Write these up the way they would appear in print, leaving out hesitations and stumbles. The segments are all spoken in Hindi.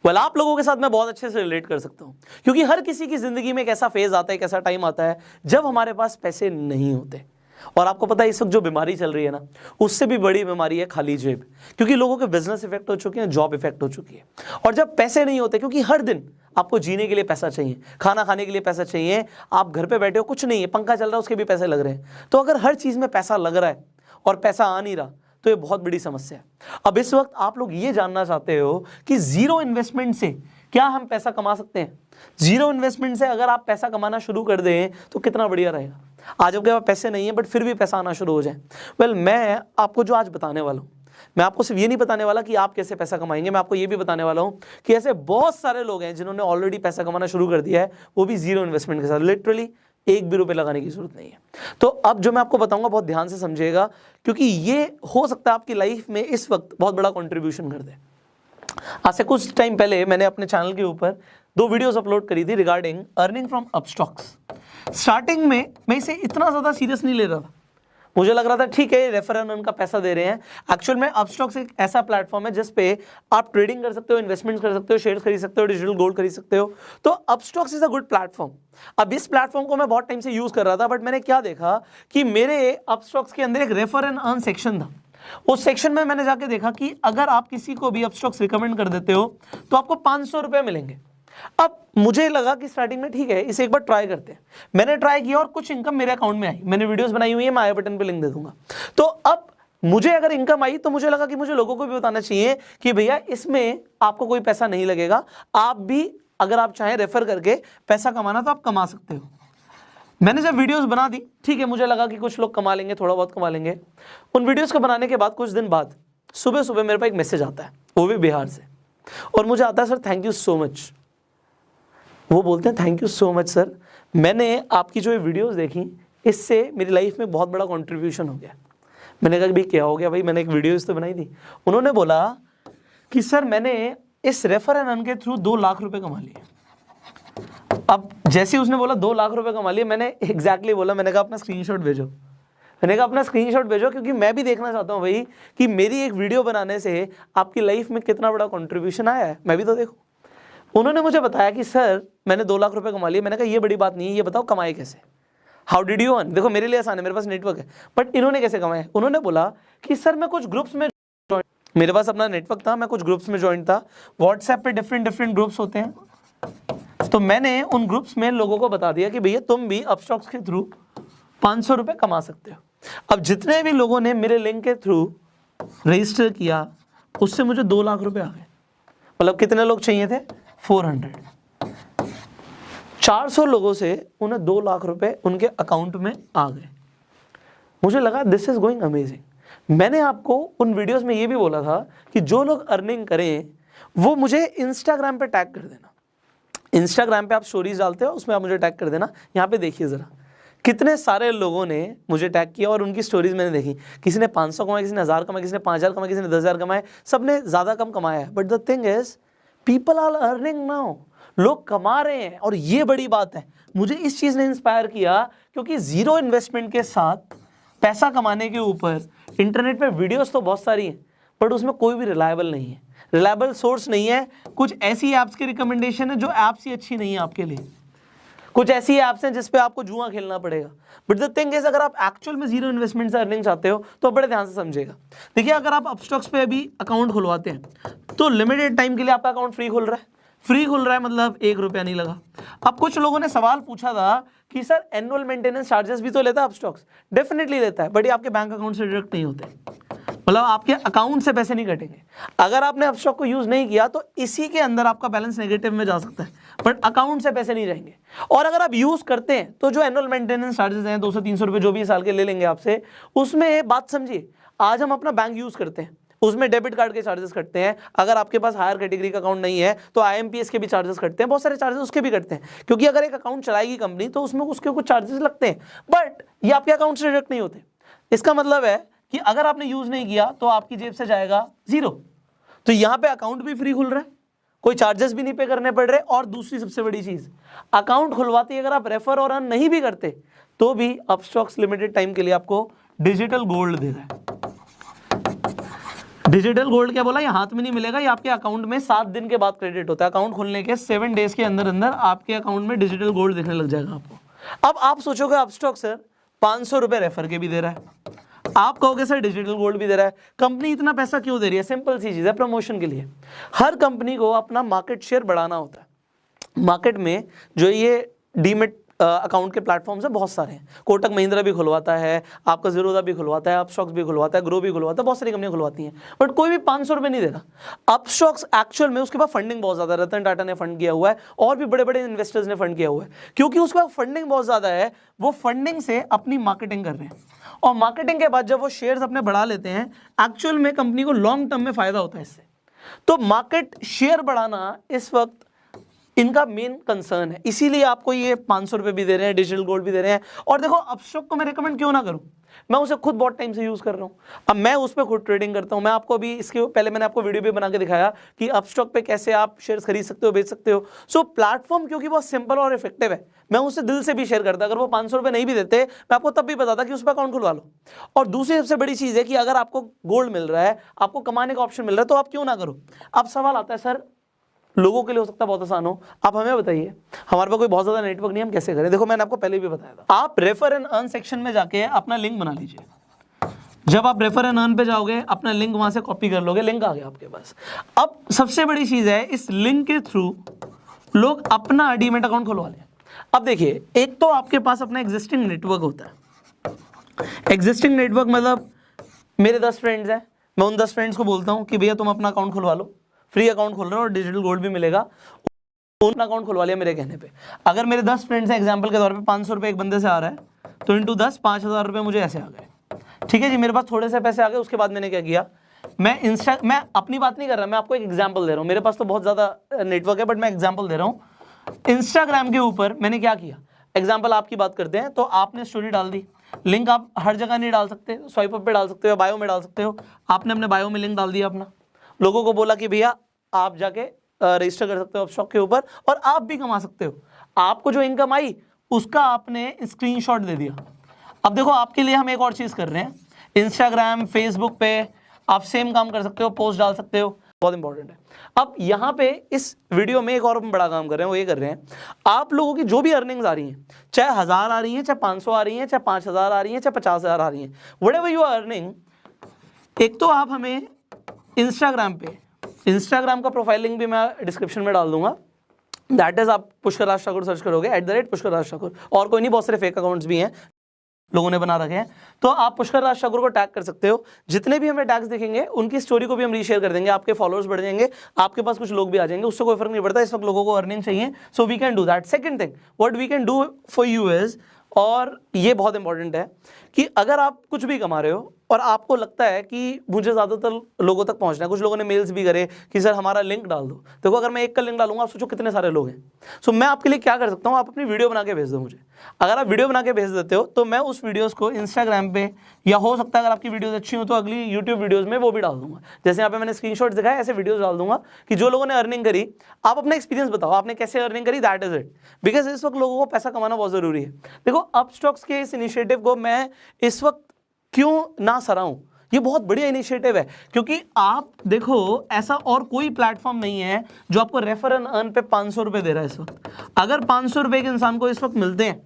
आप लोगों के साथ मैं बहुत अच्छे से रिलेट कर सकता हूं, क्योंकि हर किसी की जिंदगी में एक ऐसा फेज आता है, एक ऐसा टाइम आता है जब हमारे पास पैसे नहीं होते। और आपको पता है इस वक्त जो बीमारी चल रही है ना, उससे भी बड़ी बीमारी है खाली जेब, क्योंकि लोगों के बिजनेस इफेक्ट हो चुके हैं, जॉब इफेक्ट हो चुकी है। और जब पैसे नहीं होते, क्योंकि हर दिन आपको जीने के लिए पैसा चाहिए, खाना खाने के लिए पैसा चाहिए, आप घर पे बैठे हो, कुछ नहीं है, पंखा चल रहा है, उसके भी पैसे लग रहे हैं। तो अगर हर चीज में पैसा लग रहा है और पैसा आ नहीं रहा, तो ये बहुत बड़ी समस्या है। अब इस वक्त आप लोग ये जानना चाहते हो कि जीरो इन्वेस्टमेंट से क्या हम पैसा कमा सकते हैं। जीरो इन्वेस्टमेंट से अगर आप पैसा कमाना शुरू कर दें तो कितना बढ़िया रहेगा। आज आपके पास पैसे नहीं है बट फिर भी पैसा आना शुरू हो जाए। मैं आपको जो आज बताने वाला हूं, मैं आपको सिर्फ ये नहीं बताने वाला कि आप कैसे पैसा कमाएंगे, मैं आपको ये भी बताने वाला हूं कि ऐसे बहुत सारे लोग हैं जिन्होंने ऑलरेडी पैसा कमाना शुरू कर दिया है, वो भी जीरो इन्वेस्टमेंट के साथ। लिटरली एक भी रुपए लगाने की जरूरत नहीं है। तो अब जो मैं आपको बताऊंगा बहुत ध्यान से समझिएगा, क्योंकि ये हो सकता है आपकी लाइफ में इस वक्त बहुत बड़ा कंट्रीब्यूशन कर दे। आज से कुछ टाइम पहले मैंने अपने चैनल के ऊपर 2 वीडियोस अपलोड करी थी regarding earning from Upstox. Starting में मैं इसे इतना ज़्यादा सीरियस नहीं ले रहा था, मुझे लग रहा था ठीक है रेफर एंड अर्न का पैसा दे रहे हैं। एक्चुअल में अपस्टॉक्स एक ऐसा प्लेटफॉर्म है जिस पे आप ट्रेडिंग कर सकते हो, इन्वेस्टमेंट कर सकते हो, शेयर्स खरीद सकते हो, डिजिटल गोल्ड खरीद सकते हो। तो Upstox is a good platform. अब इस प्लेटफॉर्म को मैं बहुत टाइम से यूज कर रहा था, बट मैंने क्या देखा कि मेरे अपस्टॉक्स के अंदर एक रेफर एंड अर्न सेक्शन था। उस सेक्शन में मैंने जाके देखा कि अगर आप किसी को भी अपस्टॉक्स रिकमेंड कर देते हो तो आपको 500 रुपये मिलेंगे। अब मुझे लगा कि स्टार्टिंग में ठीक है, इसे एक बार ट्राई करते हैं। मैंने ट्राई किया और कुछ इनकम मेरे अकाउंट में आई। मैंने वीडियोस बनाई हुई है, मैं आई बटन पे लिंक दे दूंगा। तो अब मुझे अगर इनकम आई तो मुझे लगा कि मुझे लोगों को भी बताना चाहिए कि भैया इसमें आपको कोई पैसा नहीं लगेगा, आप भी अगर आप चाहें रेफर करके पैसा कमाना तो आप कमा सकते हो। मैंने जब वीडियोस बना दी, ठीक है, मुझे लगा कि कुछ लोग कमा लेंगे, थोड़ा बहुत कमा लेंगे। उन वीडियोस को बनाने के बाद कुछ दिन बाद सुबह सुबह मेरे पास एक मैसेज आता है, वो भी बिहार से, और मुझे आता है sir thank you so much. वो बोलते हैं thank you so much sir, मैंने आपकी जो ये वीडियोस देखी इससे मेरी लाइफ में बहुत बड़ा कंट्रीब्यूशन हो गया। मैंने कहा भाई क्या हो गया भाई, मैंने एक वीडियोस तो बनाई थी। उन्होंने बोला कि सर मैंने इस रेफर एंड अर्न के थ्रू 2 लाख रुपए कमा लिए। अब जैसे ही उसने बोला 2 लाख रुपए कमा लिए, मैंने एग्जैक्टली बोला, मैंने कहा अपना स्क्रीनशॉट भेजो। मैंने कहा अपना स्क्रीनशॉट भेजो, क्योंकि मैं भी देखना चाहता हूँ भाई कि मेरी एक वीडियो बनाने से आपकी लाइफ में कितना बड़ा कंट्रीब्यूशन आया है, मैं भी तो देखूँ। उन्होंने मुझे बताया कि सर मैंने 2 लाख रुपए कमा लिए। मैंने कहा ये बड़ी बात नहीं है, ये बताओ कमाए कैसे, हाउ डिड यू अर्न। देखो मेरे लिए आसान है, मेरे पास नेटवर्क है, बट इन्होंने कैसे कमाए। उन्होंने बोला कि सर मैं कुछ ग्रुप्स में, मेरे पास अपना नेटवर्क था, मैं कुछ ग्रुप्स में ज्वाइन था। व्हाट्सएप पे डिफरेंट ग्रुप्स होते हैं, तो मैंने उन ग्रुप्स में लोगों को बता दिया कि भैया तुम भी अपस्टॉक्स के थ्रू 500 रुपए कमा सकते हो। अब जितने भी लोगों ने मेरे लिंक के थ्रू रजिस्टर किया उससे मुझे 2 लाख रुपए आ गए। मतलब कितने लोग चाहिए थे, 400। 400 लोगों से उन्हें 2 लाख रुपए उनके अकाउंट में आ गए। मुझे लगा दिस इज गोइंग अमेजिंग। मैंने आपको उन वीडियोस में ये भी बोला था कि जो लोग अर्निंग करें वो मुझे इंस्टाग्राम पे टैग कर देना। इंस्टाग्राम पे आप स्टोरीज डालते हो, उसमें आप मुझे टैग कर देना। यहाँ पे देखिए जरा कितने सारे लोगों ने मुझे टैग किया और उनकी स्टोरीज मैंने देखी। किसी ने 500 कमाए, किसी ने 1000 कमाए, किसी ने 5000 कमाए, किसी ने 10,000 कमाए, सबने ज़्यादा कम कमाया है। But the thing is people are earning now, लोग कमा रहे हैं। और ये बड़ी बात है, मुझे इस चीज़ ने इंस्पायर किया क्योंकि जीरो इन्वेस्टमेंट के साथ पैसा कमाने के ऊपर इंटरनेट पे वीडियोस तो बहुत सारी हैं, बट उसमें कोई भी रिलायबल नहीं है, रिलायबल सोर्स नहीं है। कुछ ऐसी ऐप्स की रिकमेंडेशन है जो ऐप्स ही अच्छी नहीं है आपके लिए, कुछ ऐसी ऐप्स हैं जिस पे आपको जुआ खेलना पड़ेगा। बट द थिंग इज अगर आप एक्चुअल में जीरो इन्वेस्टमेंट से अर्निंग चाहते हो तो बड़े ध्यान से समझिएगा। देखिए अगर आप अपस्टॉक्स पे अभी अकाउंट खुलवाते हैं तो लिमिटेड टाइम के लिए आपका अकाउंट फ्री खुल रहा है। फ्री खुल रहा है मतलब 1 रुपया नहीं लगा। अब कुछ लोगों ने सवाल पूछा था कि सर एनुअल मेंटेनेंस चार्जेस भी तो लेता है अपस्टॉक्स। डेफिनेटली लेता है, बट ये आपके बैंक अकाउंट से डिडक्ट नहीं होते, मतलब आपके अकाउंट से पैसे नहीं कटेंगे। अगर आपने अपस्टॉक को यूज नहीं किया तो इसी के अंदर आपका बैलेंस नेगेटिव में जा सकता है, बट अकाउंट से पैसे नहीं रहेंगे। और अगर आप यूज करते हैं तो जो एनुअल मेंटेनेंस चार्जेस हैं 200-300 रुपए जो भी साल के ले लेंगे आपसे, उसमें बात समझिए, आज हम अपना बैंक यूज करते हैं, उसमें डेबिट कार्ड के चार्जेस कटते हैं। अगर आपके पास हायर कैटेगरी का अकाउंट नहीं है तो IMPS के भी चार्जेस कटते हैं, बहुत सारे चार्जेस उसके भी कटते हैं, क्योंकि अगर एक अकाउंट चलाएगी कंपनी तो उसमें उसके कुछ चार्जेस लगते हैं, बट ये आपके अकाउंट से डिडक्ट नहीं होते। इसका मतलब है कि अगर आपने यूज नहीं किया तो आपकी जेब से जाएगा 0। तो यहाँ पे अकाउंट भी फ्री खुल रहा है, कोई चार्जेस भी नहीं पे करने पड़ रहे। और दूसरी सबसे बड़ी चीज, अकाउंट खुलवाते अगर आप रेफर और अर्न नहीं भी करते तो भी अपस्टॉक्स लिमिटेड टाइम के लिए आपको डिजिटल गोल्ड दे रहा है। डिजिटल गोल्ड क्या बोला, ये हाथ में नहीं मिलेगा, ये आपके अकाउंट में 7 दिन के बाद क्रेडिट होता है। अकाउंट खोलने के 7 डेज के अंदर अंदर आपके अकाउंट में डिजिटल गोल्ड दिखने लग जाएगा आपको। अब आप सोचोगे अपस्टॉक सर 500 रुपए रेफर के भी दे रहा है, आप कहोगे सर डिजिटल गोल्ड भी दे रहा है, कंपनी इतना पैसा क्यों दे रही है? सिंपल सी चीज है, प्रमोशन के लिए। हर कंपनी को अपना मार्केट शेयर बढ़ाना होता है। मार्केट में जो ये डीमेट अकाउंट के प्लेटफॉर्म्स है बहुत सारे हैं, कोटक महिंद्रा भी खुलवाता है, आपका ज़ीरोधा भी खुलवाता है, अपस्टॉक्स भी खुलवाता है, ग्रो भी खुलवाता है, बहुत सारी कंपनियां खुलवाती हैं, बट कोई भी 500 रुपये नहीं देगा। अपस्टॉक्स एक्चुअल में उसके पास फंडिंग बहुत ज़्यादा है, रतन टाटा ने फंड किया हुआ है और भी बड़े बड़े इन्वेस्टर्स ने फंड किया हुआ है। क्योंकि उसके पास फंडिंग बहुत ज़्यादा है, वो फंडिंग से अपनी मार्केटिंग कर रहे हैं, और मार्केटिंग के बाद जब वो शेयर्स अपने बढ़ा लेते हैं, एक्चुअल में कंपनी को लॉन्ग टर्म में फायदा होता है इससे। तो मार्केट शेयर बढ़ाना इस वक्त इनका मेन कंसर्न है, इसीलिए आपको ये 500 रुपये भी दे रहे हैं, डिजिटल गोल्ड भी दे रहे हैं। और देखो अपस्टॉक को मैं रिकमेंड क्यों ना करूं, मैं उसे खुद बहुत टाइम से यूज़ कर रहा हूं, अब मैं उस पर खुद ट्रेडिंग करता हूं। मैं आपको अभी इसके पहले मैंने आपको वीडियो भी बना के दिखाया कि अपस्टॉक पे कैसे आप शेयर्स खरीद सकते हो, बेच सकते हो। सो प्लेटफॉर्म क्योंकि बहुत सिंपल और इफेक्टिव है, मैं उसे दिल से भी शेयर करता। अगर वो 500 रुपये नहीं भी देते, मैं आपको तब भी बताता कि उस पर अकाउंट खुलवा लो। और दूसरी सबसे बड़ी चीज़ है कि अगर आपको गोल्ड मिल रहा है, आपको कमाने का ऑप्शन मिल रहा है, तो आप क्यों ना करो। अब सवाल आता है सर लोगों के लिए हो सकता है बहुत आसान हो, आप हमें बताइए, हमारे पास कोई बहुत ज़्यादा नेटवर्क नहीं, हम कैसे करें? देखो मैंने आपको पहले भी बताया था, आप रेफर एंड अर्न सेक्शन में जाके अपना लिंक बना लीजिए। जब आप रेफर एंड अर्न पे जाओगे, अपना लिंक वहां से कॉपी कर लोगे, लिंक आ गया आपके पास। अब सबसे बड़ी चीज़ है, इस लिंक के थ्रू लोग अपना डीमैट अकाउंट खुलवा लें। अब देखिए, एक तो आपके पास अपना एग्जिस्टिंग नेटवर्क होता है। एग्जिस्टिंग नेटवर्क मतलब मेरे 10 फ्रेंड्स हैं, मैं उन 10 फ्रेंड्स को बोलता हूँ कि भैया तुम अपना अकाउंट खुलवा लो, फ्री अकाउंट खोल रहे हो और डिजिटल गोल्ड भी मिलेगा। उन्होंने अकाउंट खुलवा लिया मेरे कहने पे। अगर मेरे 10 फ्रेंड्स हैं, एग्जांपल के तौर पे 500 रुपये एक बंदे से आ रहा है, तो इंटू 10 5,000 रुपये मुझे ऐसे आ गए। ठीक है जी, मेरे पास थोड़े से पैसे आ गए। उसके बाद मैंने क्या किया, मैं अपनी बात नहीं कर रहा, मैं आपको एक एग्जाम्पल दे रहा हूँ। मेरे पास तो बहुत ज़्यादा नेटवर्क है, बट मैं एग्जाम्पल दे रहा हूँ। इंस्टाग्राम के ऊपर मैंने क्या किया, एग्जाम्पल आपकी बात करते हैं, तो आपने स्टोरी डाल दी, लिंक आप हर जगह नहीं डाल सकते, स्वाइप अप पे डाल सकते हो, बायो में डाल सकते हो। आपने अपने बायो में लिंक डाल दिया अपना, लोगों को बोला कि भैया आप जाके रजिस्टर कर सकते हो अपस्टॉक के ऊपर और आप भी कमा सकते हो। आपको जो इनकम आई उसका आपने स्क्रीनशॉट दे दिया। अब देखो आपके लिए हम एक और चीज़ कर रहे हैं, इंस्टाग्राम फेसबुक पे आप सेम काम कर सकते हो, पोस्ट डाल सकते हो, बहुत इंपॉर्टेंट है। अब यहाँ पे इस वीडियो में एक और बड़ा काम कर रहे हैं, वो ये कर रहे हैं, आप लोगों की जो भी अर्निंग्स आ रही हैं, चाहे 1000 आ रही हैं, चाहे 500 आ रही हैं, चाहे 5000 आ रही हैं, चाहे 50,000 आ रही हैं, व्हाटएवर यू आर अर्निंग, एक तो आप हमें इंस्टाग्राम पे, इंस्टाग्राम का प्रोफाइल लिंक भी मैं डिस्क्रिप्शन में डाल दूंगा, दैट इज आप पुष्कर राज ठाकुर सर्च करोगे, @पुष्कर राज ठाकुर, और कोई नहीं, बहुत सारे फेक अकाउंट्स भी हैं लोगों ने बना रखे हैं, तो आप पुष्कर राज ठाकुर को टैग कर सकते हो। जितने भी हमें टैग्स दिखेंगे उनकी स्टोरी को भी हम रीशेयर कर देंगे, आपके फॉलोअर्स बढ़ जाएंगे, आपके पास कुछ लोग भी आ जाएंगे, उससे कोई फर्क नहीं पड़ता। इस वक्त लोगों को अर्निंग चाहिए, so we can do that. Second thing what we can do for you is, और ये बहुत इंपॉर्टेंट है, कि अगर आप कुछ भी कमा रहे हो और आपको लगता है कि मुझे ज़्यादातर लोगों तक पहुंचना है, कुछ लोगों ने मेल्स भी करे कि सर हमारा लिंक डाल दो। देखो अगर मैं एक का लिंक डालूंगा, आप सोचो कितने सारे लोग हैं। सो मैं आपके लिए क्या कर सकता हूँ, आप अपनी वीडियो बना के भेज दो मुझे। अगर आप वीडियो बना के भेज देते हो तो मैं उस वीडियोज़ को इंस्टाग्राम पे, या हो सकता है अगर आपकी वीडियोज़ अच्छी हो तो अगली यूट्यूब वीडियोज़ में वो भी डाल दूंगा। जैसे यहाँ पे मैंने स्क्रीनशॉट दिखाया, ऐसे वीडियोज़ डाल दूंगा कि जो लोगों ने अर्निंग करी, आप अपना एक्सपीरियंस बताओ आपने कैसे अर्निंग करी, दैट इज इट। बिकॉज इस वक्त लोगों को पैसा कमाना बहुत ज़रूरी है। देखो अपस्टॉक्स के इस इनिशिएटिव को मैं इस वक्त क्यों ना सराहूं, ये बहुत बढ़िया इनिशिएटिव है, क्योंकि आप देखो ऐसा और कोई प्लेटफॉर्म नहीं है जो आपको रेफर एंड अर्न पे 500 रुपये दे रहा है इस वक्त। अगर 500 रुपये के इंसान को इस वक्त मिलते हैं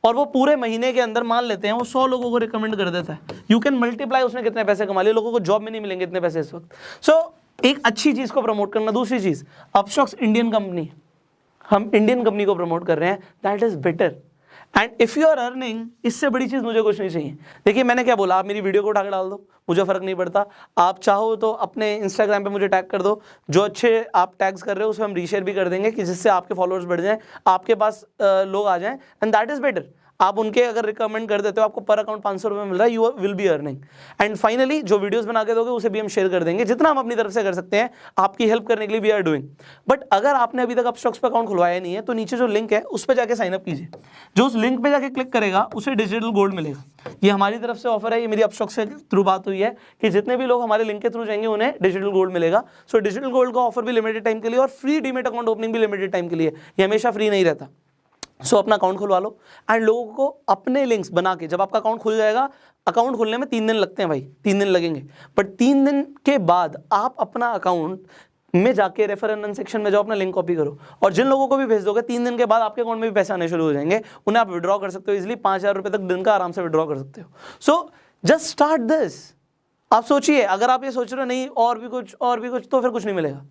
और वो पूरे महीने के अंदर मान लेते हैं वो 100 लोगों को रिकमेंड कर देता है, यू कैन मल्टीप्लाई उसने कितने पैसे कमा लिए। लोगों को जॉब में नहीं मिलेंगे इतने पैसे इस वक्त। सो एक अच्छी चीज़ को प्रमोट करना। दूसरी चीज़, अपस्टॉक्स इंडियन कंपनी, हम इंडियन कंपनी को प्रमोट कर रहे हैं, that is better. And if you are earning, इससे बड़ी चीज़ मुझे कुछ नहीं चाहिए। देखिए मैंने क्या बोला, आप मेरी वीडियो को उठा के डाल दो, मुझे फ़र्क नहीं पड़ता। आप चाहो तो अपने इंस्टाग्राम पे मुझे टैग कर दो, जो अच्छे आप टैग्स कर रहे हो उसमें हम रीशेयर भी कर देंगे कि जिससे आपके फॉलोअर्स बढ़ जाएं, आपके पास लोग आ जाएं, एंड दैट इज़ बेटर। आप उनके अगर रिकमेंड कर देते हो, आपको पर अकाउंट 500 रुपये मिल रहा है, you will be earning. And finally जो वीडियोस बना के दोगे उसे भी हम शेयर कर देंगे, जितना हम अपनी तरफ से कर सकते हैं आपकी हेल्प करने के लिए वी आर डूइंग। बट अगर आपने अभी तक अपस्टॉक्स पे अकाउंट खुलवाया नहीं है तो नीचे जो लिंक है उस पर जाके साइन अप कीजिए। जो उस लिंक पे जाके क्लिक करेगा उसे डिजिटल गोल्ड मिलेगा। ये हमारी तरफ से ऑफर है, ये मेरी अपस्टॉक्स के थ्रू बात हुई है कि जितने भी लोग हमारे लिंक के थ्रू जाएंगे उन्हें डिजिटल गोल्ड मिलेगा। सो डिजिटल गोल्ड का ऑफर भी लिमिटेड टाइम के लिए और फ्री डीमेट अकाउंट ओपनिंग भी लिमिटेड टाइम के लिए, ये हमेशा फ्री नहीं रहता। सो अपना अकाउंट खुलवा लो एंड लोगों को अपने लिंक्स बना के, जब आपका अकाउंट खुल जाएगा, अकाउंट खुलने में 3 दिन लगते हैं भाई, 3 दिन लगेंगे, बट 3 दिन के बाद आप अपना अकाउंट में जाके रेफर एंड अर्न सेक्शन में जाओ, अपना लिंक कॉपी करो और जिन लोगों को भी भेज दोगे 3 दिन के बाद आपके अकाउंट में भी पैसे आने शुरू हो जाएंगे, उन्हें आप विड्रॉ कर सकते हो इजिली, 5,000 रुपये तक दिन का आराम से विड्रॉ कर सकते हो। So just start this. आप सोचिए, अगर आप ये सोच रहे हो नहीं और भी कुछ तो फिर कुछ नहीं मिलेगा।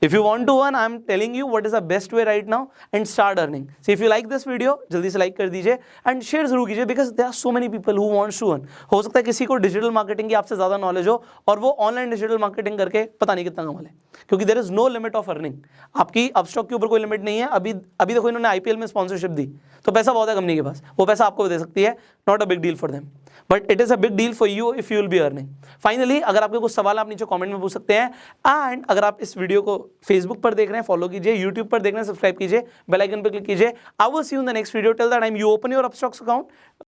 If you want to earn, I am telling you what is the best way right now and start earning. So if you like this video, जल्दी से like कर दीजिए and share जरूर कीजिए because there are so many people who want to earn. हो सकता है किसी को डिजिटल मार्केटिंग की आपसे ज़्यादा नॉलेज हो और वो ऑनलाइन डिजिटल मार्केटिंग करके पता नहीं कितना कमा ले, क्योंकि there is no limit of earning. आपकी अपस्टॉक के ऊपर कोई लिमिट नहीं है। अभी देखो इन्होंने IPL में स्पॉन्सरशिप दी तो पैसा बहुत है कंपनी के पास, वो पैसा आपको दे सकती है, not a big deal for them, but it is a big deal for you if you will be earning. Finally, अगर आपके कुछ सवाल आप नीचे कमेंट में पूछ सकते हैं एंड अगर आप इस वीडियो को फेसबुक पर देख रहे हैं फॉलो कीजिए, यूट्यूब पर देख रहे हैं सब्सक्राइब कीजिए, बेल आइकन पर क्लिक कीजिए। I will see you in the next video. Till that time you open your Upstox account,